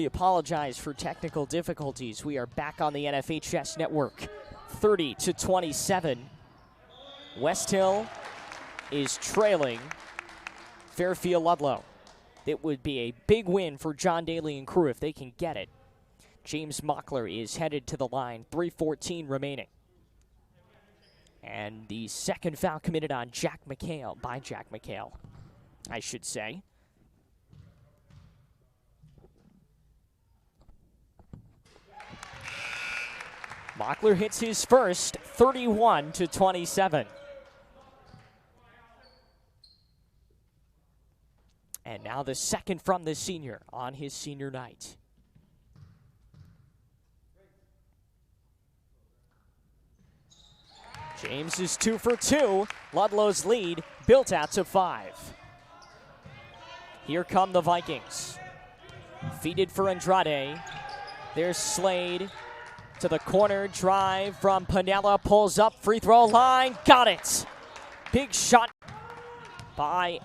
We apologize for technical difficulties. We are back on the NFHS network. 30-27. Westhill is trailing Fairfield Ludlowe. It would be a big win for John Daly and crew if they can get it. James Mockler is headed to the line, 3:14 remaining. And the second foul committed on Jack McHale, by Jack McHale, I should say. Mockler hits his first, 31-27. And now the second from the senior on his senior night. James is 2 for 2. Ludlow's lead built out to 5. Here come the Vikings. Feeded for Andrade. There's Slade to the corner. Drive from Pinella. Pulls up. Free throw line. Got it. Big shot by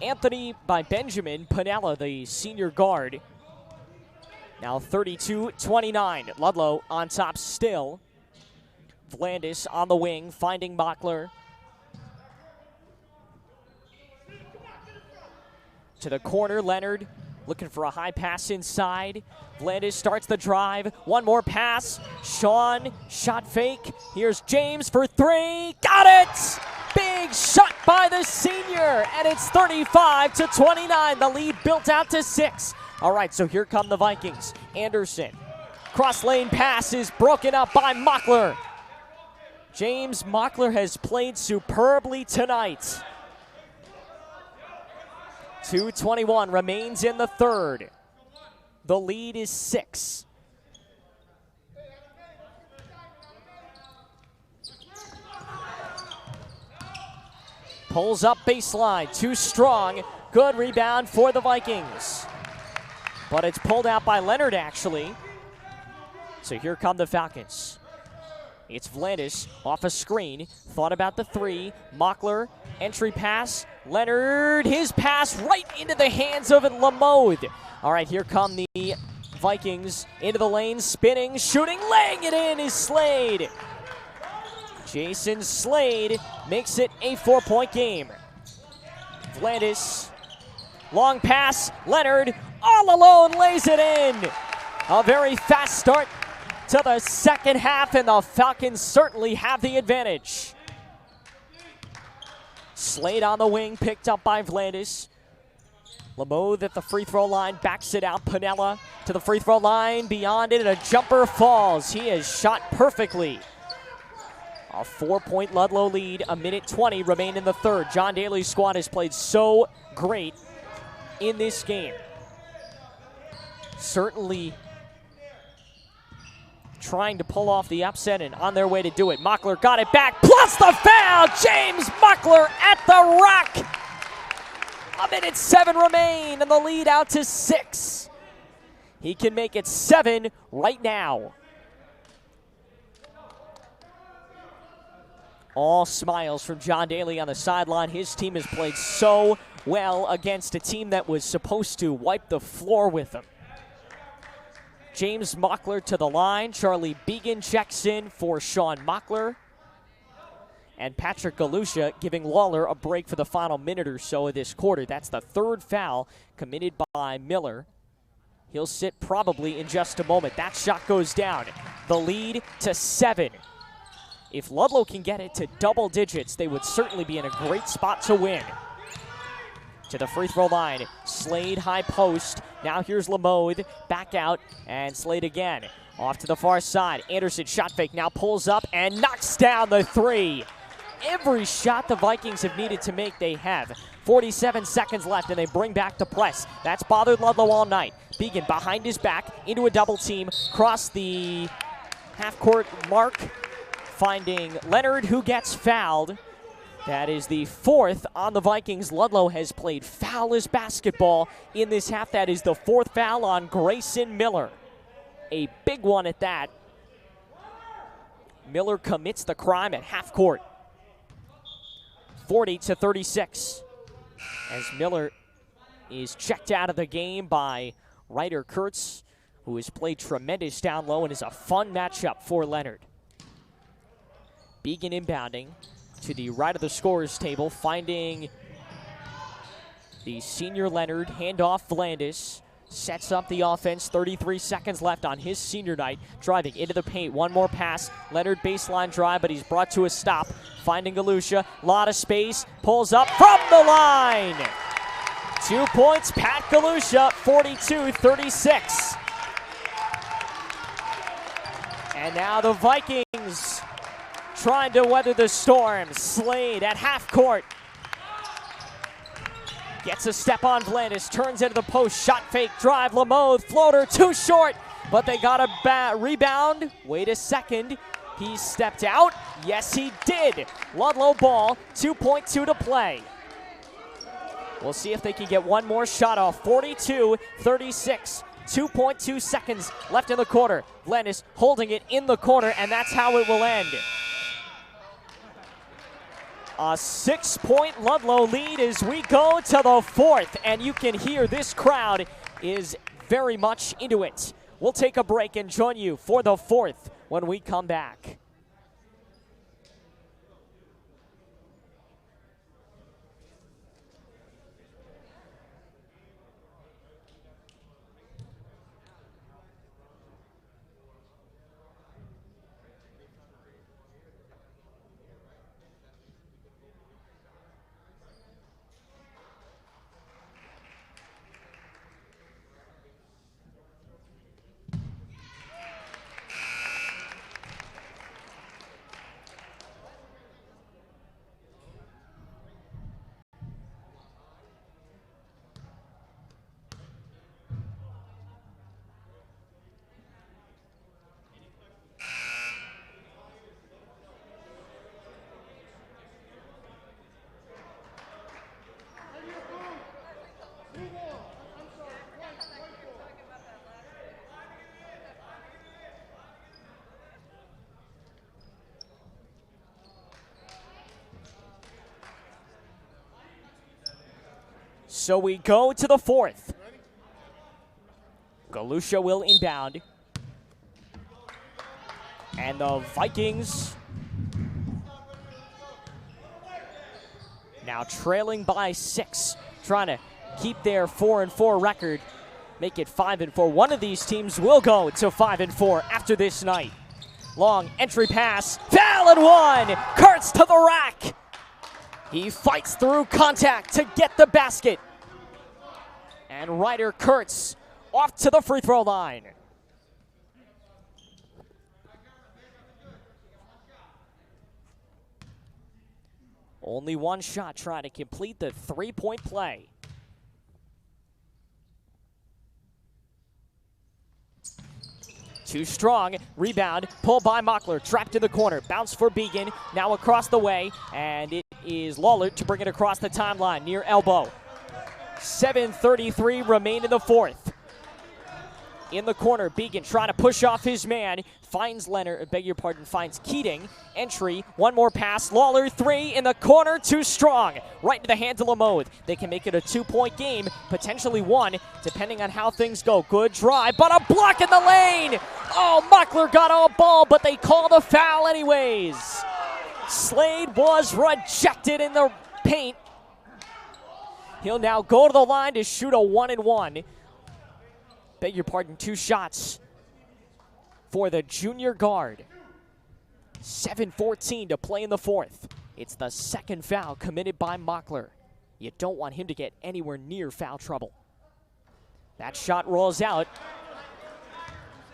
Benjamin Pinella, the senior guard. Now 32-29. Ludlowe on top still. Vlandis on the wing, finding Mockler. To the corner, Leonard looking for a high pass inside. Vlandis starts the drive. One more pass. Sean, shot fake. Here's James for 3. Got it! Big shot by the senior, and it's 35-29. The lead built out to 6. All right, so here come the Vikings. Anderson. Cross lane pass is broken up by Mockler. James Mockler has played superbly tonight. 2:21 remains in the third. The lead is 6. Pulls up baseline, too strong. Good rebound for the Vikings. But it's pulled out by Leonard, actually. So here come the Falcons. It's Vlandis off a screen. Thought about the 3. Mockler, entry pass. Leonard, his pass right into the hands of Lamode. All right, here come the Vikings into the lane, spinning, shooting, laying it in is Slade. Jason Slade makes it a 4-point game. Vlandis, long pass. Leonard all alone lays it in. A very fast start to the second half, and the Falcons certainly have the advantage. Slade on the wing, picked up by Vlandis. Lamode at the free throw line, backs it out. Pinella to the free throw line, beyond it, and a jumper falls. He has shot perfectly. A 4-point Ludlowe lead, a minute 20 remain in the third. John Daly's squad has played so great in this game. Certainly trying to pull off the upset and on their way to do it. Mockler got it back, plus the foul! James Mockler at the rack! A minute 7 remain, and the lead out to 6. He can make it 7 right now. All smiles from John Daly on the sideline. His team has played so well against a team that was supposed to wipe the floor with them. James Mockler to the line. Charlie Began checks in for Sean Mockler. And Patrick Galusha giving Lawler a break for the final minute or so of this quarter. That's the third foul committed by Miller. He'll sit probably in just a moment. That shot goes down. The lead to 7. If Ludlowe can get it to double digits, they would certainly be in a great spot to win. To the free throw line, Slade high post. Now here's Lamode, back out, and Slade again. Off to the far side, Anderson shot fake, now pulls up and knocks down the 3. Every shot the Vikings have needed to make, they have. 47 seconds left, and they bring back the press. That's bothered Ludlowe all night. Began behind his back, into a double team, cross the half-court mark, finding Leonard, who gets fouled. That is the 4th on the Vikings. Ludlowe has played foulless basketball in this half. That is the 4th foul on Grayson Miller. A big one at that. Miller commits the crime at half court. 40-36. As Miller is checked out of the game by Ryder Kurtz. who has played tremendous down low and is a fun matchup for Leonard. Began inbounding to the right of the scorer's table, finding the senior Leonard. Handoff Vlandis. Sets up the offense, 33 seconds left on his senior night. Driving into the paint, one more pass. Leonard baseline drive, but he's brought to a stop. Finding Galusha, lot of space, pulls up from the line. 2 points, Pat Galusha, 42-36. And now the Vikings trying to weather the storm. Slade at half court. Gets a step on Vlandis, turns into the post, shot fake, drive, Lamothe, floater, too short, but they got a rebound. Wait a second, he stepped out. Yes, he did. Ludlowe ball, 2.2 to play. We'll see if they can get one more shot off. 42-36, 2.2 seconds left in the quarter. Vlandis holding it in the corner, and that's how it will end. A 6-point Ludlowe lead as we go to the fourth, and you can hear this crowd is very much into it. We'll take a break and join you for the fourth when we come back. So we go to the fourth. Galusha will inbound. And the Vikings now trailing by 6, trying to keep their 4-4 record, make it 5-4. One of these teams will go to 5-4 after this night. Long entry pass, foul and one. Kurtz to the rack. He fights through contact to get the basket. And Ryder Kurtz off to the free throw line. Only one shot trying to complete the 3-point play. Too strong, rebound, pulled by Mockler, trapped in the corner, bounce for Began, now across the way, and it is Lawler to bring it across the timeline near elbow. 7:33 remain in the fourth. In the corner, Began trying to push off his man, finds Leonard, finds Keating, entry, one more pass, Lawler, 3 in the corner, too strong, right into the hands of Lamothe. They can make it a 2-point game, potentially 1, depending on how things go. Good drive, but a block in the lane! Oh, Mockler got all ball, but they call the foul anyways. Slade was rejected in the paint. He'll now go to the line to shoot a 1-and-1. 2 shots for the junior guard. 7:14 to play in the fourth. It's the second foul committed by Mockler. You don't want him to get anywhere near foul trouble. That shot rolls out.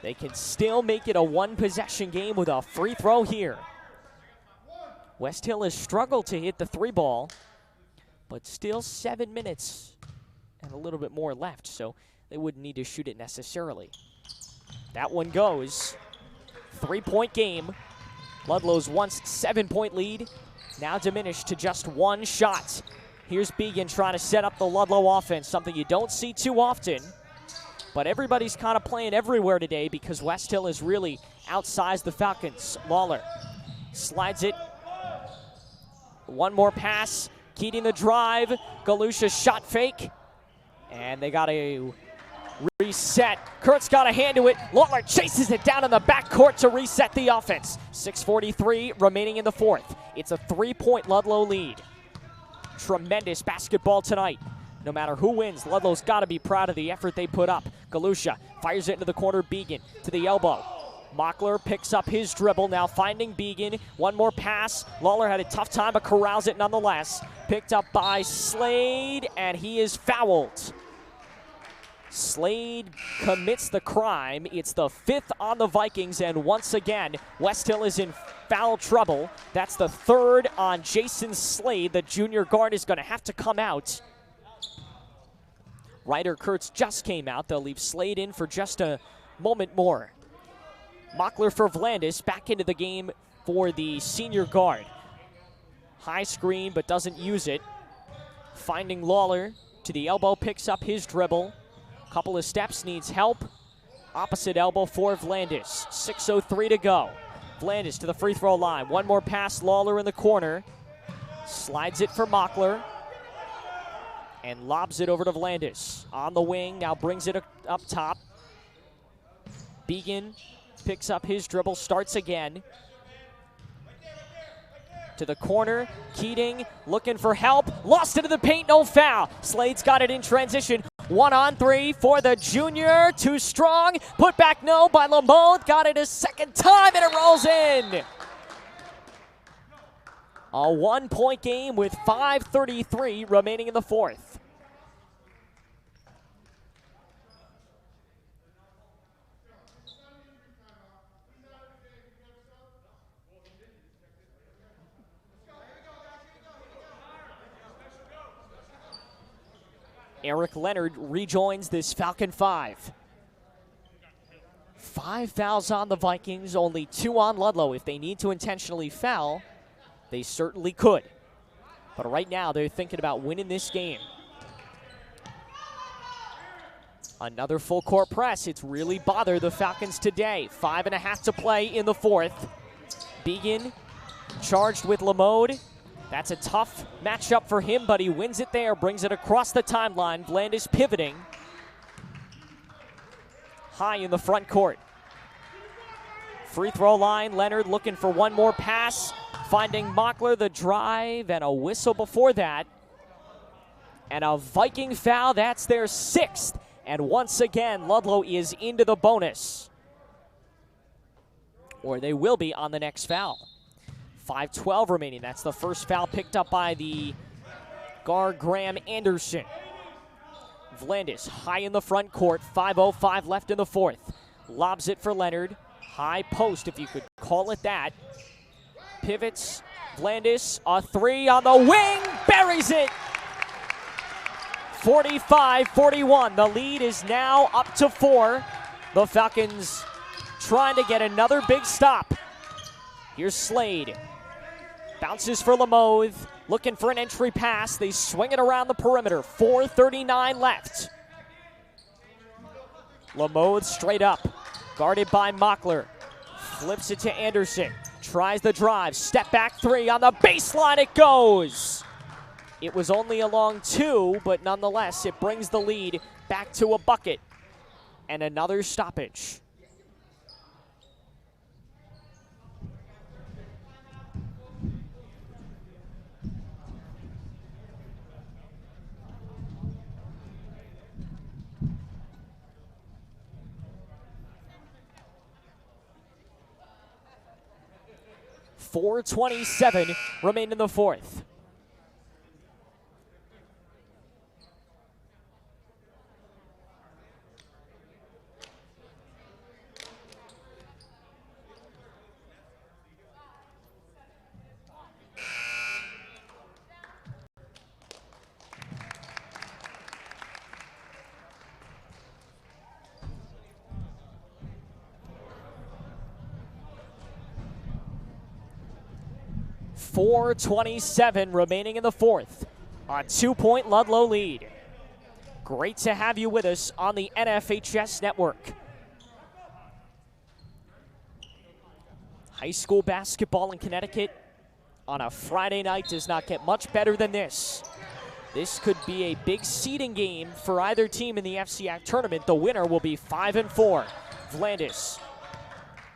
They can still make it a 1-possession game with a free throw here. Westhill has struggled to hit the 3 ball, but still 7 minutes and a little bit more left, so they wouldn't need to shoot it necessarily. That one goes. 3-point game. Ludlow's once 7-point lead, now diminished to just 1 shot. Here's Began trying to set up the Ludlowe offense, something you don't see too often. But everybody's kind of playing everywhere today because Westhill has really outsized the Falcons. Lawler slides it. One more pass. Keating the drive. Galusha shot fake. And they got a Reset. Kurt's got a hand to it. Lawler chases it down in the backcourt to reset the offense. 6:43 remaining in the fourth. It's a 3-point Ludlowe lead. Tremendous basketball tonight. No matter who wins, Ludlowe's got to be proud of the effort they put up. Galusha fires it into the corner. Began to the elbow. Mockler picks up his dribble, now finding Began. One more pass. Lawler had a tough time, but corrals it nonetheless. Picked up by Slade, and he is fouled. Slade commits the crime. It's the 5th on the Vikings, and once again, Westhill is in foul trouble. That's the 3rd on Jason Slade. The junior guard is going to have to come out. Ryder Kurtz just came out. They'll leave Slade in for just a moment more. Mockler for Vlandis, back into the game for the senior guard. High screen, but doesn't use it. Finding Lawler to the elbow, picks up his dribble. Couple of steps, needs help. Opposite elbow for Vlandis. 6:03 to go. Vlandis to the free throw line. One more pass, Lawler in the corner. Slides it for Mockler. And lobs it over to Vlandis. On the wing, now brings it up top. Began picks up his dribble, starts again. To the corner, Keating looking for help. Lost into the paint, no foul. Slade's got it in transition. 1-on-3 for the junior. Too strong. Put back no by Lamothe. Got it a second time, and it rolls in. A 1-point game with 5:33 remaining in the fourth. Eric Leonard rejoins this Falcon 5. 5 fouls on the Vikings, only 2 on Ludlowe. If they need to intentionally foul, they certainly could. But right now, they're thinking about winning this game. Another full court press. It's really bothered the Falcons today. 5.5 to play in the fourth. Began charged with Lamothe. That's a tough matchup for him, but he wins it there, brings it across the timeline. Vlandis pivoting. High in the front court. Free throw line, Leonard looking for one more pass. Finding Mockler, the drive, and a whistle before that. And a Viking foul, that's their 6th. And once again, Ludlowe is into the bonus. Or they will be on the next foul. 5:12 remaining. That's the first foul picked up by the guard Graham Anderson. Vlandis high in the front court. 5:05 left in the fourth. Lobs it for Leonard. High post, if you could call it that. Pivots. Vlandis, a 3 on the wing. Buries it. 45-41. The lead is now up to 4. The Falcons trying to get another big stop. Here's Slade. Bounces for Lamothe, looking for an entry pass. They swing it around the perimeter. 4:39 left. Lamothe straight up, guarded by Mockler. Flips it to Anderson. Tries the drive. Step back 3 on the baseline. It goes. It was only a long 2, but nonetheless, it brings the lead back to a bucket. And another stoppage. .427 remain in the fourth. .427 remaining in the fourth. A 2-point Ludlowe lead. Great to have you with us on the NFHS Network. High school basketball in Connecticut on a Friday night does not get much better than this. This could be a big seeding game for either team in the FCAC tournament. The winner will be 5-4. Vlandis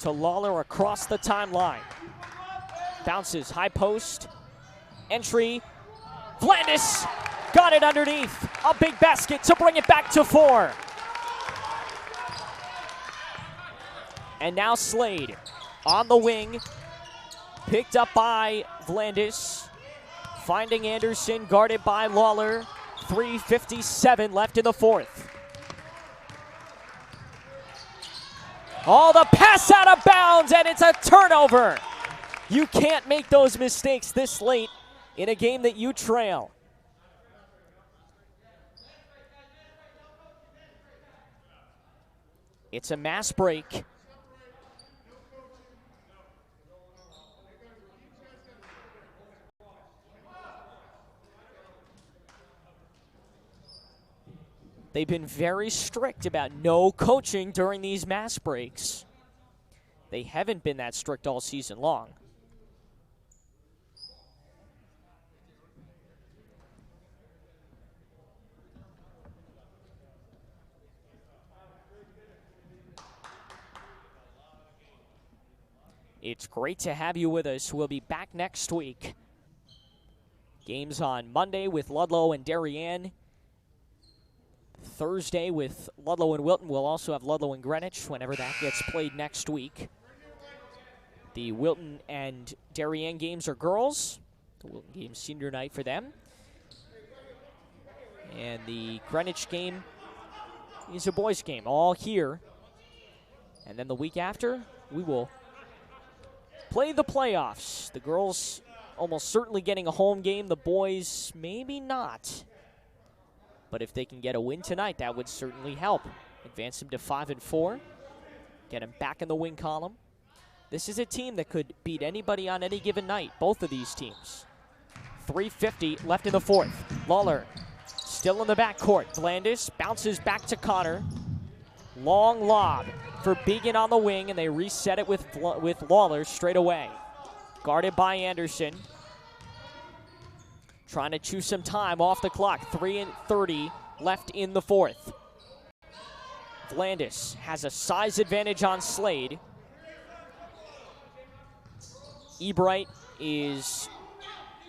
to Lawler across the timeline. Bounces, high post, entry. Vlandis got it underneath. A big basket to bring it back to 4. And now Slade on the wing, picked up by Vlandis. Finding Anderson, guarded by Lawler. 3:57 left in the fourth. Oh, the pass out of bounds, and it's a turnover. You can't make those mistakes this late in a game that you trail. It's a mass break. They've been very strict about no coaching during these mass breaks. They haven't been that strict all season long. It's great to have you with us. We'll be back next week. Games on Monday with Ludlowe and Darien. Thursday with Ludlowe and Wilton. We'll also have Ludlowe and Greenwich whenever that gets played next week. The Wilton and Darien games are girls. The Wilton game senior night for them. And the Greenwich game is a boys game, all here. And then the week after, we will play the playoffs. The girls almost certainly getting a home game. The boys maybe not. But if they can get a win tonight, that would certainly help. Advance them to 5-4. Get them back in the win column. This is a team that could beat anybody on any given night, both of these teams. 3:50 left in the fourth. Lawler still in the backcourt. Vlandis bounces back to Connor. Long lob for Began on the wing, and they reset it with Lawler straight away. Guarded by Anderson. Trying to chew some time off the clock. 3:30 left in the fourth. Vlandis has a size advantage on Slade. Ebright is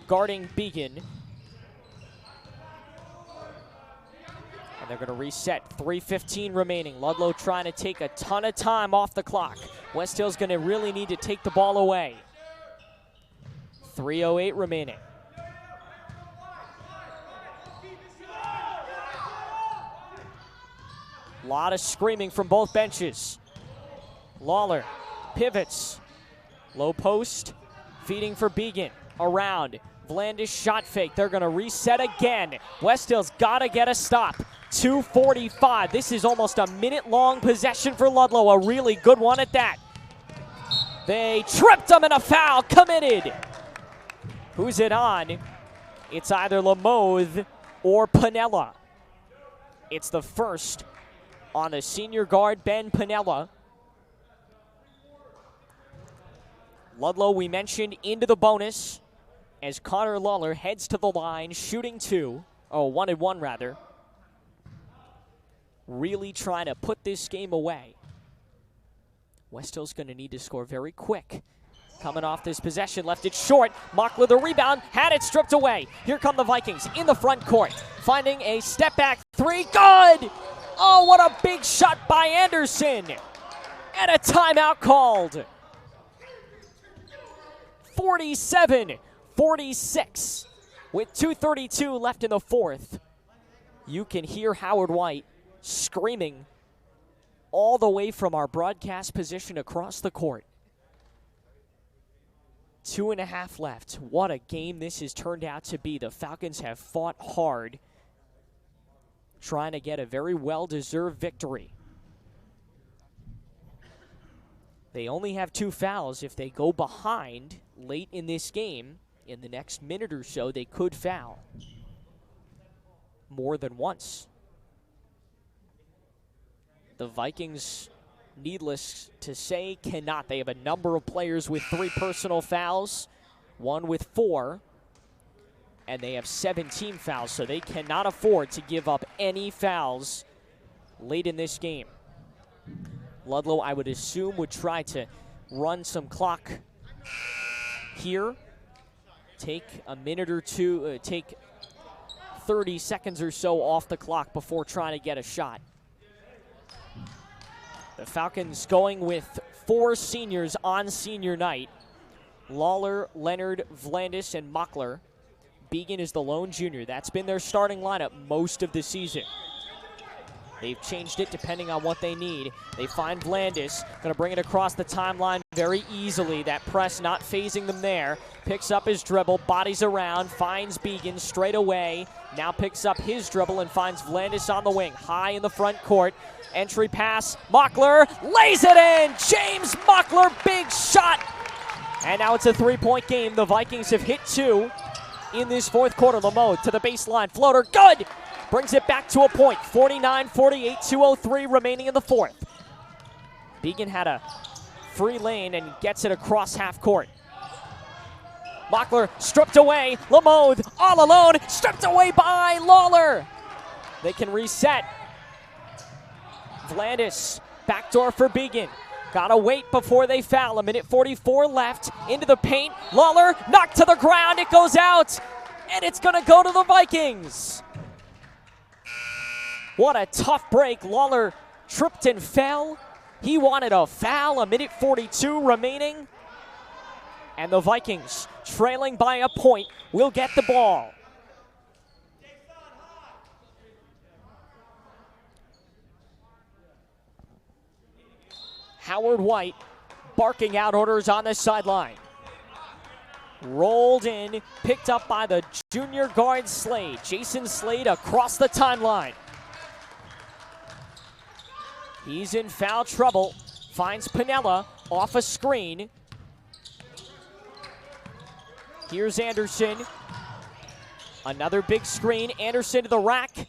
guarding Began. And they're going to reset. 3:15 remaining. Ludlowe trying to take a ton of time off the clock. Westhill's going to really need to take the ball away. 3:08 remaining. A lot of screaming from both benches. Lawler pivots. Low post. Feeding for Began. Around. Vlandis shot fake. They're going to reset again. Westhill's got to get a stop. 2:45. This is almost a minute-long possession for Ludlowe. A really good one at that. They tripped him and a foul committed. Who's it on? It's either Lamothe or Pinella. It's the first on the senior guard, Ben Pinella. Ludlowe, we mentioned, into the bonus as Connor Lawler heads to the line, shooting 1-1 rather. Really trying to put this game away. Westhill's going to need to score very quick. Coming off this possession, left it short. Mockler the rebound, had it stripped away. Here come the Vikings in the front court. Finding a step back three, good! Oh, what a big shot by Anderson. And a timeout called. 47-46 with 2:32 left in the fourth. You can hear Howard White screaming all the way from our broadcast position across the court. 2.5 left. What a game this has turned out to be. The Falcons have fought hard, trying to get a very well-deserved victory. They only have 2 fouls. If they go behind late in this game, in the next minute or so, they could foul more than once. The Vikings, needless to say, cannot. They have a number of players with 3 personal fouls, one with 4. and they have 17 fouls, so they cannot afford to give up any fouls late in this game. Ludlowe, I would assume, would try to run some clock here. Take a minute or two, take 30 seconds or so off the clock before trying to get a shot. The Falcons going with 4 seniors on senior night. Lawler, Leonard, Vlandis, and Mockler. Began is the lone junior. That's been their starting lineup most of the season. They've changed it depending on what they need. They find Vlandis, going to bring it across the timeline very easily. That press not phasing them there. Picks up his dribble, bodies around, finds Began straight away. Now picks up his dribble and finds Vlandis on the wing, high in the front court. Entry pass, Mockler lays it in! James Mockler, big shot! And now it's a 3-point game. The Vikings have hit 2 in this fourth quarter. Lamode to the baseline, floater, good! Brings it back to a point, 49-48, 2:03 remaining in the fourth. Began had a free lane and gets it across half court. Mockler stripped away, Lamode all alone, stripped away by Lawler. They can reset. Vlandis, backdoor for Began. Gotta wait before they foul. 1:44 left, into the paint. Lawler knocked to the ground, it goes out, and it's gonna go to the Vikings. What a tough break. Lawler tripped and fell. He wanted a foul. 1:42 remaining. And the Vikings, trailing by a point, will get the ball. Howard White barking out orders on the sideline. Rolled in, picked up by the junior guard Slade. Jason Slade across the timeline. He's in foul trouble. Finds Piniella off a screen. Here's Anderson. Another big screen. Anderson to the rack.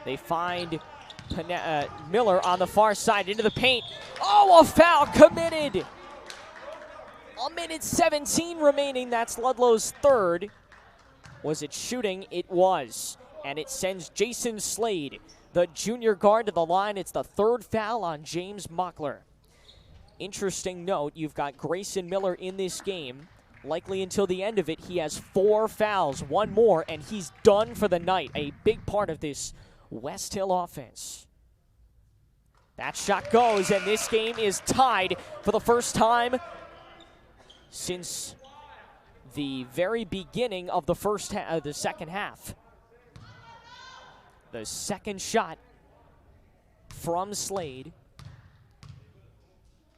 They find Miller on the far side into the paint. Oh, a foul committed. 1:17 remaining. That's Ludlowe's third. Was it shooting? It was. And it sends Jason Slade, the junior guard, to the line. It's the third foul on James Mockler. Interesting note, you've got Grayson Miller in this game. Likely until the end of it, he has 4 fouls, 1 more, and he's done for the night. A big part of this Westhill offense. That shot goes, and this game is tied for the first time since the very beginning of the second half. The second shot from Slade.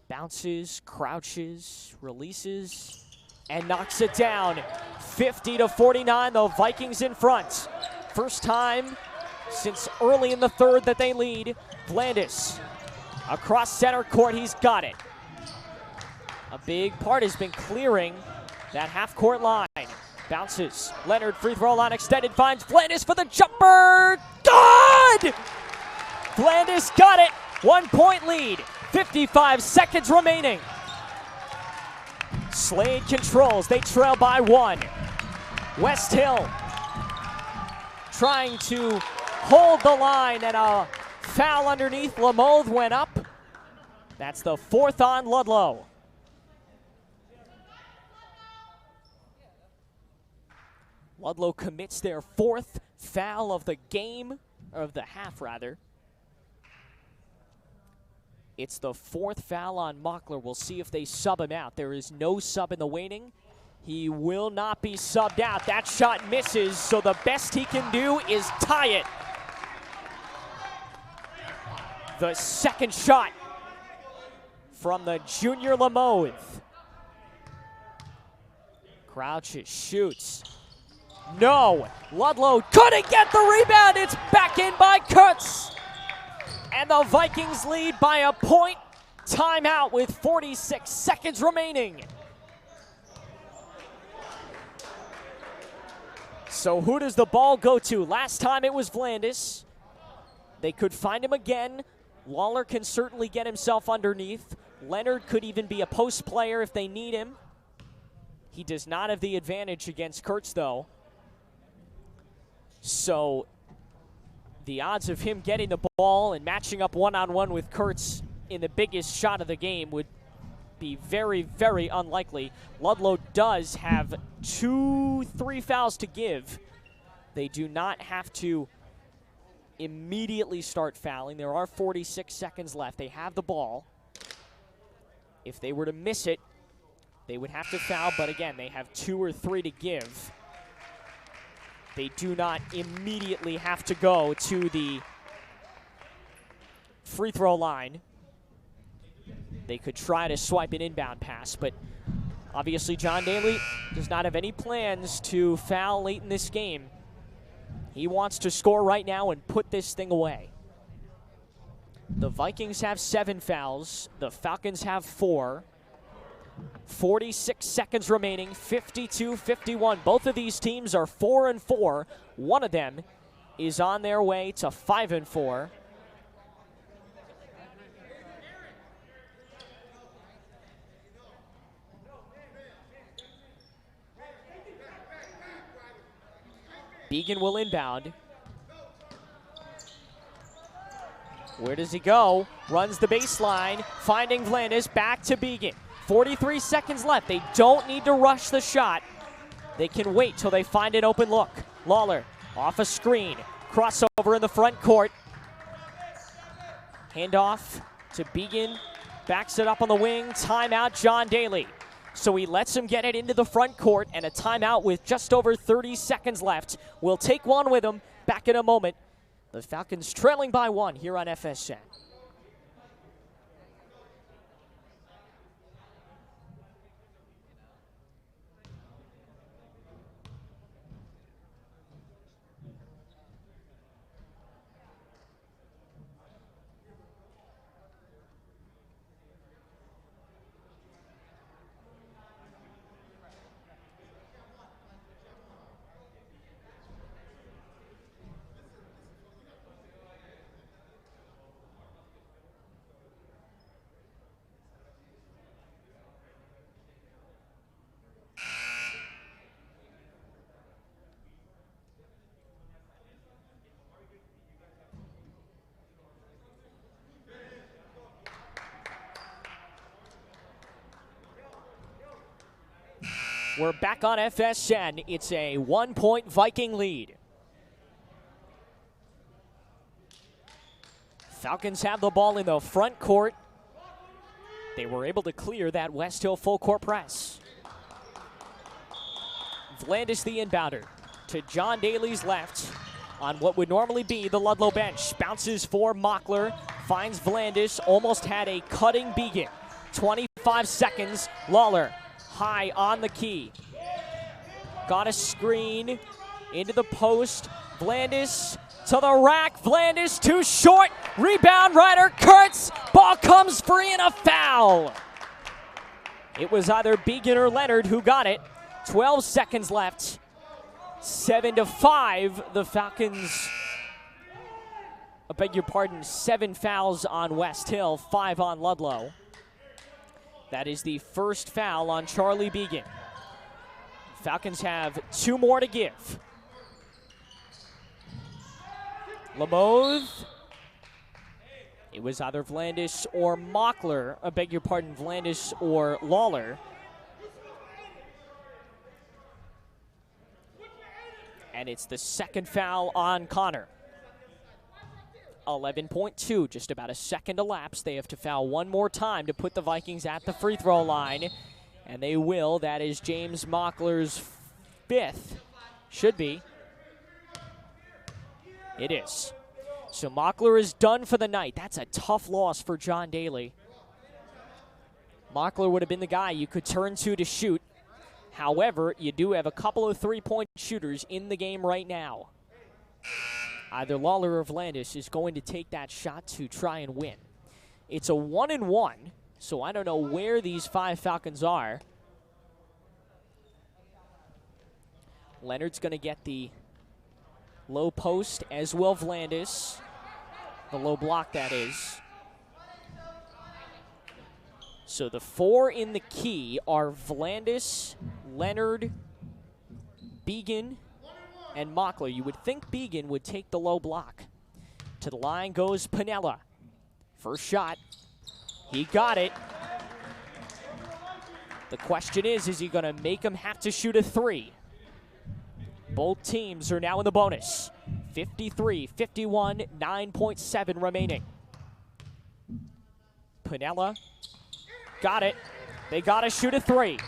Bounces, crouches, releases, and knocks it down. 50-49, the Vikings in front. First time since early in the third that they lead. Vlandis across center court, he's got it. A big part has been clearing that half-court line. Bounces, Leonard, free throw line extended, finds Vlandis for the jumper. Good! Vlandis got it, 1-point lead, 55 seconds remaining. Slade controls, they trail by 1. Westhill trying to hold the line, and a foul underneath. Lamothe went up. That's the 4th on Ludlowe. Ludlowe commits their 4th foul of the game, or of the half rather. It's the 4th foul on Mockler. We'll see if they sub him out. There is no sub in the waiting. He will not be subbed out. That shot misses, so the best he can do is tie it. The second shot from the junior Lamothe. Crouches, shoots. No, Ludlowe couldn't get the rebound. It's back in by Kurtz. And the Vikings lead by a point. Timeout with 46 seconds remaining. So who does the ball go to? Last time it was Vlandis. They could find him again. Lawler can certainly get himself underneath. Leonard could even be a post player if they need him. He does not have the advantage against Kurtz, though. So the odds of him getting the ball and matching up one-on-one with Kurtz in the biggest shot of the game would be very, very unlikely. Ludlowe does have 2-3 fouls to give. They do not have to immediately start fouling. There are 46 seconds left. They have the ball. If they were to miss it, they would have to foul, but again, they have 2 or 3 to give. They do not immediately have to go to the free throw line. They could try to swipe an inbound pass, but obviously John Daly does not have any plans to foul late in this game. He wants to score right now and put this thing away. The Vikings have 7 fouls. The Falcons have 4. 46 seconds remaining, 52-51. Both of these teams are 4-4. One of them is on their way to 5-4. Began will inbound. Where does he go? Runs the baseline, finding Vlandis, back to Began. 43 seconds left. They don't need to rush the shot. They can wait till they find an open look. Lawler off a screen. Crossover in the front court. Handoff to Began. Backs it up on the wing. Timeout, John Daly. So he lets him get it into the front court, and a timeout with just over 30 seconds left. We'll take one with him. Back in a moment. The Falcons trailing by 1 here on FSN. We're back on FSN. It's a 1-point Viking lead. Falcons have the ball in the front court. They were able to clear that Westhill full court press. Vlandis the inbounder to John Daly's left on what would normally be the Ludlowe bench. Bounces for Mockler, finds Vlandis, almost had a cutting Began. 25 seconds, Lawler high on the key. Got a screen into the post. Vlandis to the rack. Vlandis too short. Rebound, Ryder Kurtz. Ball comes free and a foul. It was either Began or Leonard who got it. 12 seconds left. 7-5. The Falcons, I beg your pardon, 7 fouls on Westhill, 5 on Ludlowe. That is the first foul on Charlie Began. Falcons have 2 more to give. Lamothe. It was either Vlandis or Mockler. I beg your pardon, Vlandis or Lawler. And it's the second foul on Connor. 11.2, just about a second elapsed. They have to foul one more time to put the Vikings at the free throw line. And they will. That is James Mockler's 5th. Should be. It is. So Mockler is done for the night. That's a tough loss for John Daly. Mockler would have been the guy you could turn to shoot. However, you do have a couple of three-point shooters in the game right now. Either Lawler or Vlandis is going to take that shot to try and win. It's a 1-1, so I don't know where these 5 Falcons are. Leonard's going to get the low post, as will Vlandis. The low block, that is. So the 4 in the key are Vlandis, Leonard, Began, and Mockler. You would think Began would take the low block. To the line goes Piniella. First shot. He got it. The question is he going to make him have to shoot a three? Both teams are now in the bonus. 53-51, 9.7 remaining. Piniella got it. They got to shoot a three.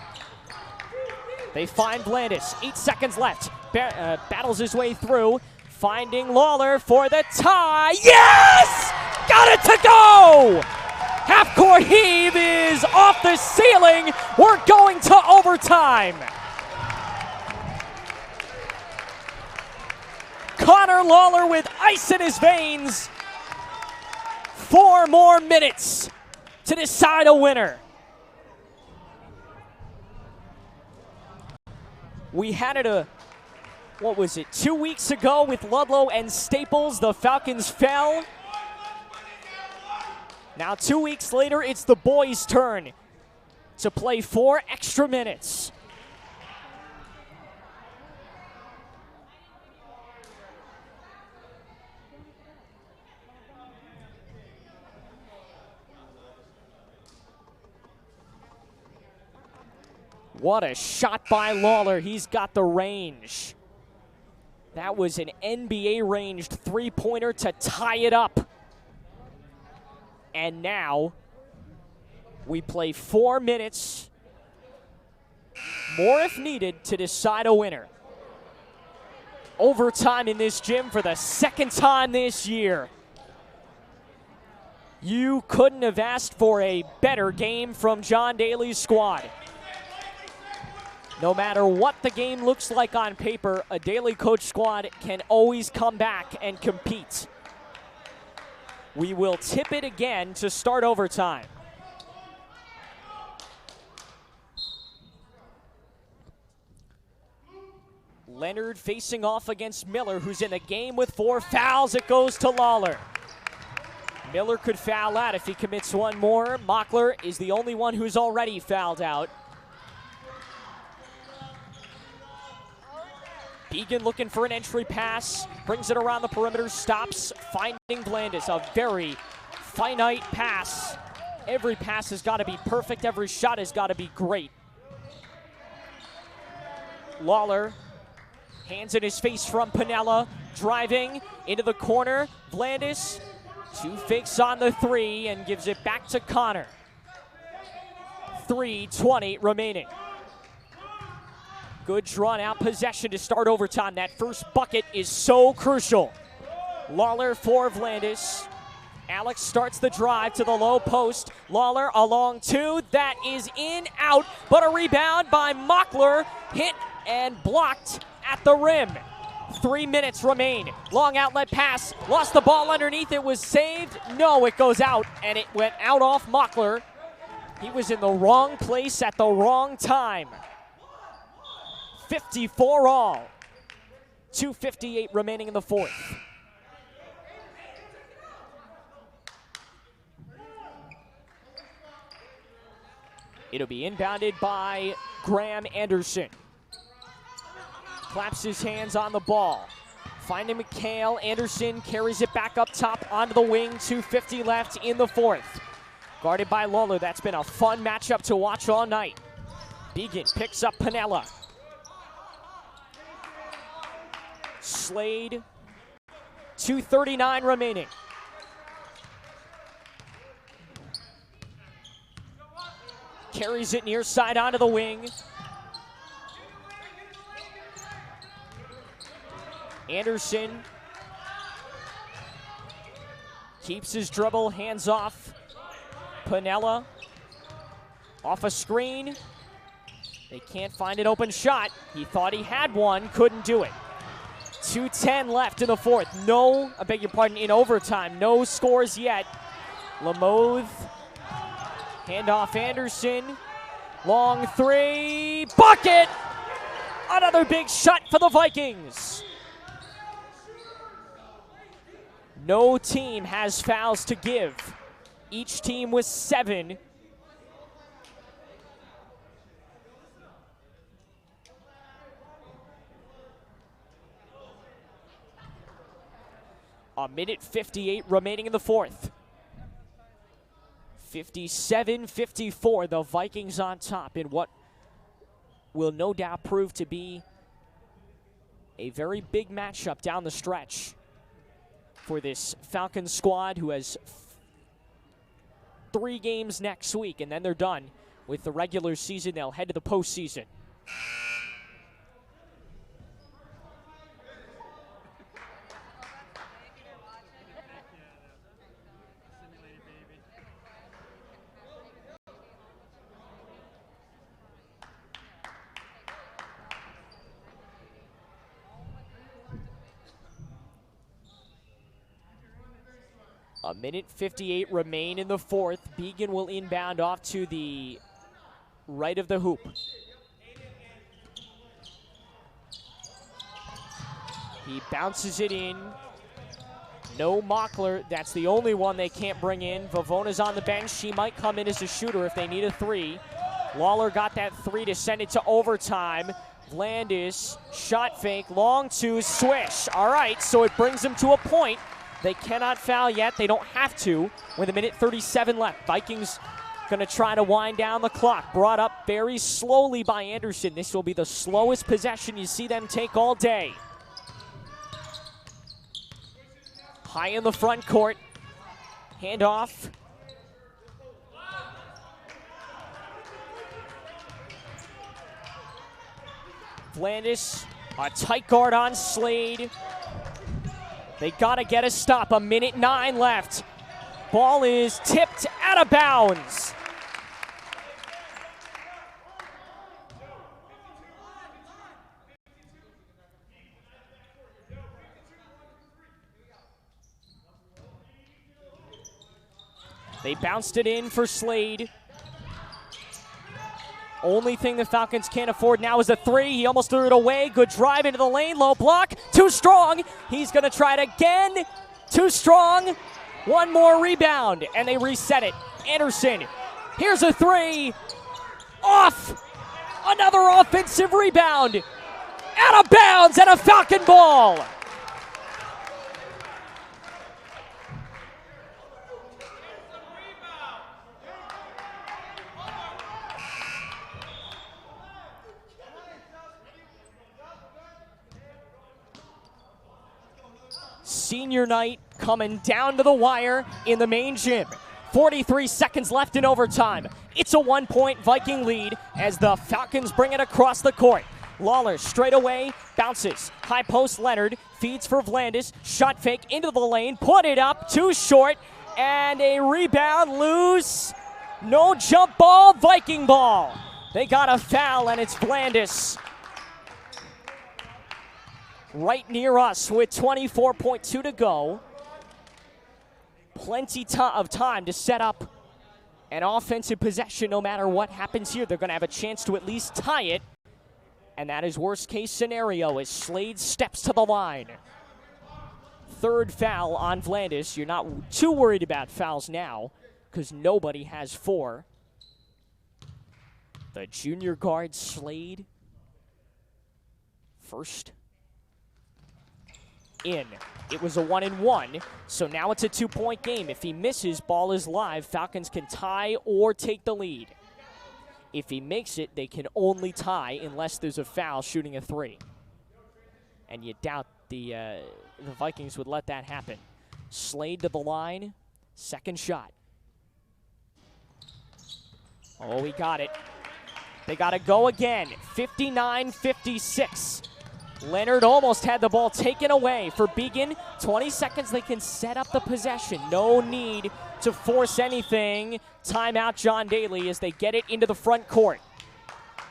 They find Blandis. 8 seconds left. Battles his way through. Finding Lawler for the tie. Yes! Got it to go! Half-court heave is off the ceiling. We're going to overtime. Connor Lawler with ice in his veins. 4 more minutes to decide a winner. We had it 2 weeks ago with Ludlowe and Staples. The Falcons fell. Now 2 weeks later, it's the boys' turn to play 4 extra minutes. What a shot by Lawler. He's got the range. That was an NBA-ranged three-pointer to tie it up. And now we play 4 minutes, more if needed, to decide a winner. Overtime in this gym for the second time this year. You couldn't have asked for a better game from John Daly's squad. No matter what the game looks like on paper, a Daly coach squad can always come back and compete. We will tip it again to start overtime. Leonard facing off against Miller, who's in the game with 4 fouls. It goes to Lawler. Miller could foul out if he commits one more. Mockler is the only one who's already fouled out. Began looking for an entry pass, brings it around the perimeter, stops, finding Blandis. A very finite pass. Every pass has got to be perfect. Every shot has got to be great. Lawler, hands in his face from Piniella, driving into the corner. Blandis, 2 fakes on the 3 and gives it back to Connor. 3:20 remaining. Good drawn-out possession to start overtime. That first bucket is so crucial. Lawler for Blandis. Alex starts the drive to the low post. Lawler along 2. That is in, out, but a rebound by Mockler. Hit and blocked at the rim. 3 minutes remain. Long outlet pass. Lost the ball underneath. It was saved. No, it goes out, and it went out off Mockler. He was in the wrong place at the wrong time. 54 all. 2:58 remaining in the fourth. It'll be inbounded by Graham Anderson. Claps his hands on the ball. Finding McHale. Anderson carries it back up top onto the wing. 2:50 left in the fourth. Guarded by Lawler. That's been a fun matchup to watch all night. Began picks up Piniella. Slade, 2:39 remaining. Carries it near side onto the wing. Anderson keeps his dribble, hands off. Piniella off a screen. They can't find an open shot. He thought he had one, couldn't do it. 2:10 left in the fourth. In overtime. No scores yet. Lamothe, handoff Anderson. Long 3, bucket! Another big shot for the Vikings. No team has fouls to give. Each team with 7. A minute 58 remaining in the fourth. 57-54, the Vikings on top in what will no doubt prove to be a very big matchup down the stretch for this Falcons squad, who has 3 games next week, and then they're done with the regular season. They'll head to the postseason. A minute 58 remain in the fourth. Began will inbound off to the right of the hoop. He bounces it in. No Mockler. That's the only one they can't bring in. Vavona's on the bench. She might come in as a shooter if they need a 3. Lawler got that 3 to send it to overtime. Vlandis, shot fake, long 2, swish. All right, so it brings them to a point. They cannot foul yet. They don't have to with a minute 37 left. Vikings going to try to wind down the clock. Brought up very slowly by Anderson. This will be the slowest possession you see them take all day. High in the front court. Handoff. Vlandis, a tight guard on Slade. They got to get a stop. A minute 9 left. Ball is tipped out of bounds. They bounced it in for Slade. Only thing the Falcons can't afford now is a 3. He almost threw it away. Good drive into the lane. Low block. Too strong. He's going to try it again. Too strong. One more rebound. And they reset it. Anderson. Here's a 3. Off. Another offensive rebound. Out of bounds and a Falcon ball. Senior night coming down to the wire in the main gym. 43 seconds left in overtime. It's a 1-point Viking lead as the Falcons bring it across the court. Lawler straight away, bounces. High post Leonard, feeds for Vlandis. Shot fake into the lane, put it up, too short, and a rebound loose. No jump ball, Viking ball. They got a foul, and it's Vlandis. Right near us with 24.2 to go. Plenty of time to set up an offensive possession no matter what happens here. They're going to have a chance to at least tie it. And that is worst case scenario as Slade steps to the line. Third foul on Vlandis. You're not too worried about fouls now because nobody has 4. The junior guard Slade. First in. It was a 1-and-1, so now it's a 2-point game. If he misses, ball is live. Falcons can tie or take the lead. If he makes it, they can only tie unless there's a foul shooting a 3. And you doubt the Vikings would let that happen. Slade to the line. Second shot. Oh, he got it. They got to go again. 59-56. Leonard almost had the ball taken away for Began. 20 seconds, they can set up the possession. No need to force anything. Timeout John Daly as they get it into the front court.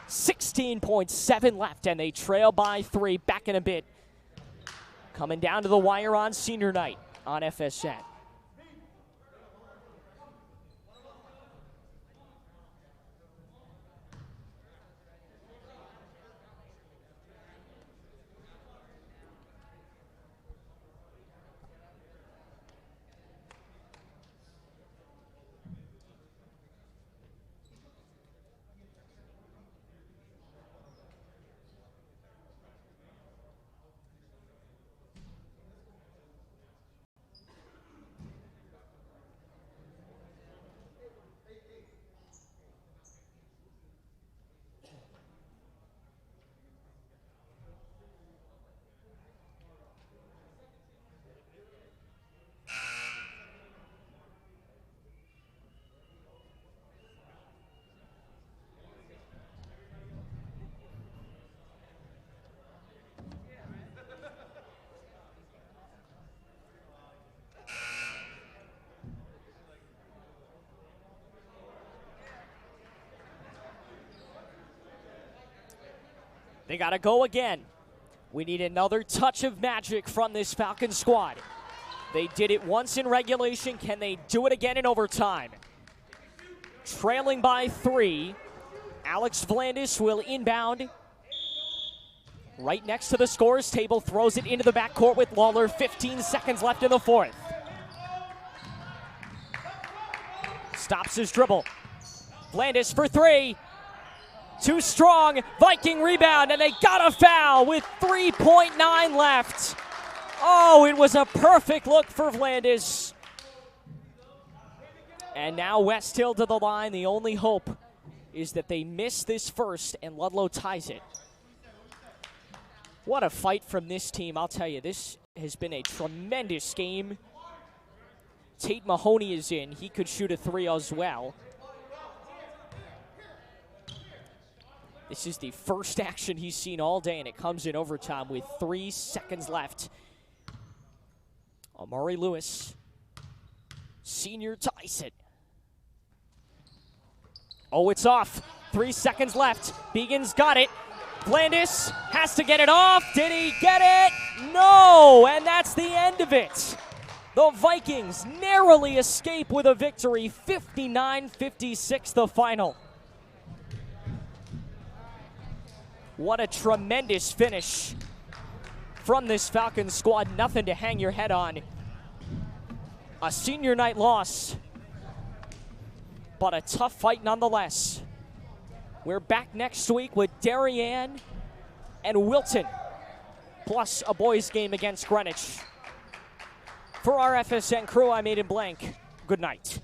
16.7 left, and they trail by 3. Back in a bit. Coming down to the wire on senior night on FSN. They got to go again. We need another touch of magic from this Falcon squad. They did it once in regulation. Can they do it again in overtime? Trailing by 3. Alex Vlandis will inbound. Right next to the scores table, throws it into the backcourt with Lawler. 15 seconds left in the fourth. Stops his dribble. Vlandis for 3. Too strong. Viking rebound, and they got a foul with 3.9 left. Oh, it was a perfect look for Vlandis. And now Westhill to the line. The only hope is that they miss this first and Ludlowe ties it. What a fight from this team. I'll tell you, this has been a tremendous game. Tate Mahoney is in. He could shoot a 3 as well. This is the first action he's seen all day, and it comes in overtime with 3 seconds left. Amari Lewis, senior, ties it. Oh, it's off. 3 seconds left. Began's got it. Vlandis has to get it off. Did he get it? No, and that's the end of it. The Vikings narrowly escape with a victory, 59-56 the final. What a tremendous finish from this Falcons squad. Nothing to hang your head on. A senior night loss, but a tough fight nonetheless. We're back next week with Darien and Wilton, plus a boys game against Greenwich. For our FSN crew, I'm Aiden Blank. Good night.